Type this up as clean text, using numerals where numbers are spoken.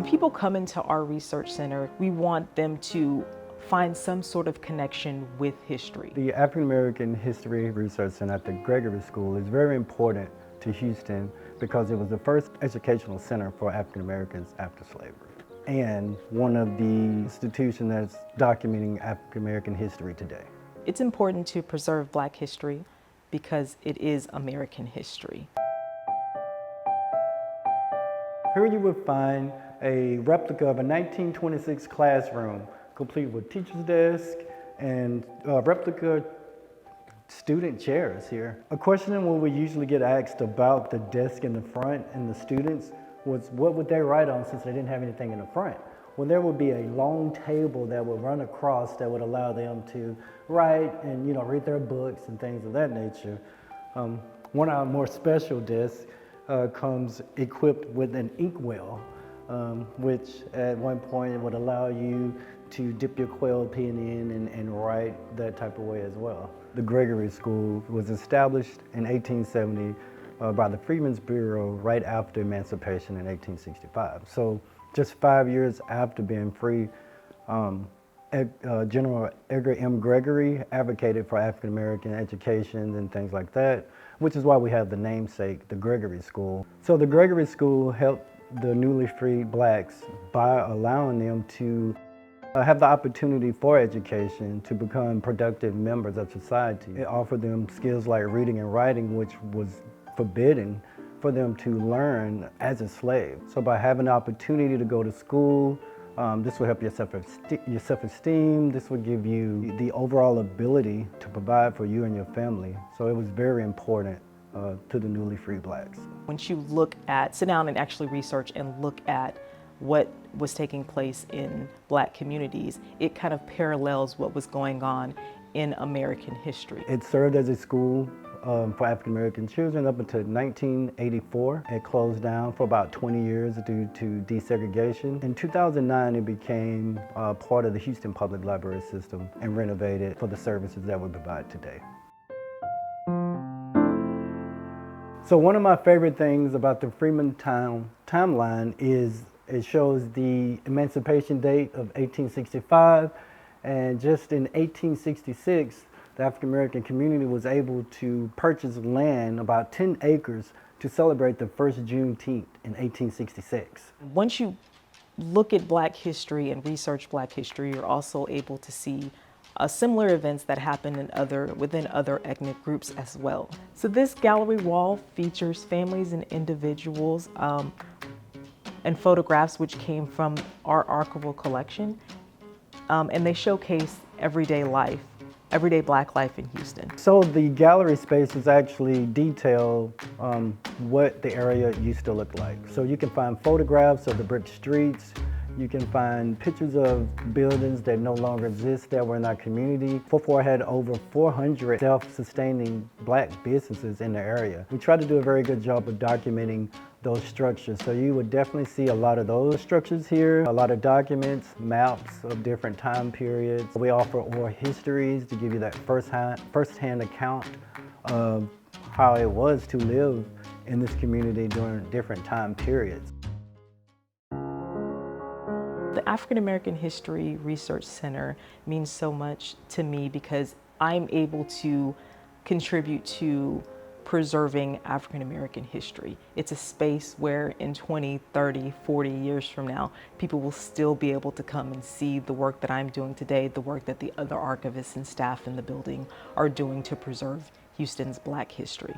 When people come into our research center, we want them to find some sort of connection with history. The African American History Research Center at the Gregory School is very important to Houston because it was the first educational center for African Americans after slavery, and one of the institutions that's documenting African American history today. It's important to preserve Black history because it is American history. Here you will find a replica of a 1926 classroom, complete with teacher's desk and replica student chairs here. A question that we usually get asked about the desk in the front and the students was, what would they write on since they didn't have anything in the front? Well, there would be a long table that would run across that would allow them to write and read their books and things of that nature. One of our more special desks comes equipped with an inkwell, which at one point would allow you to dip your quill pen in and write that type of way as well. The Gregory School was established in 1870 by the Freedmen's Bureau right after emancipation in 1865. So just 5 years after being free, General Edgar M. Gregory advocated for African American education and things like that, which is why we have the namesake, the Gregory School. So the Gregory School helped the newly freed Blacks by allowing them to have the opportunity for education to become productive members of society. It offered them skills like reading and writing, which was forbidden for them to learn as a slave. So by having the opportunity to go to school, this will help your self-esteem. This will give you the overall ability to provide for you and your family. So it was very important to the newly freed Blacks. Once you sit down and actually research and look at what was taking place in Black communities, it kind of parallels what was going on in American history. It served as a school for African American children up until 1984. It closed down for about 20 years due to desegregation. In 2009, it became part of the Houston Public Library System and renovated for the services that we provide today. So one of my favorite things about the Freedmen timeline is it shows the emancipation date of 1865, and just in 1866, the African American community was able to purchase land, about 10 acres, to celebrate the first Juneteenth in 1866. Once you look at Black history and research Black history, you're also able to see similar events that happen within other ethnic groups as well. So this gallery wall features families and individuals and photographs which came from our archival collection, and they showcase everyday Black life in Houston. So the gallery spaces actually detail what the area used to look like. So you can find photographs of the brick streets. You can find pictures of buildings that no longer exist that were in our community. 4-4 had over 400 self-sustaining Black businesses in the area. We tried to do a very good job of documenting those structures. So you would definitely see a lot of those structures here, a lot of documents, maps of different time periods. We offer oral histories to give you that first-hand account of how it was to live in this community during different time periods. The African American History Research Center means so much to me because I'm able to contribute to preserving African American history. It's a space where in 20, 30, 40 years from now, people will still be able to come and see the work that I'm doing today, the work that the other archivists and staff in the building are doing to preserve Houston's Black history.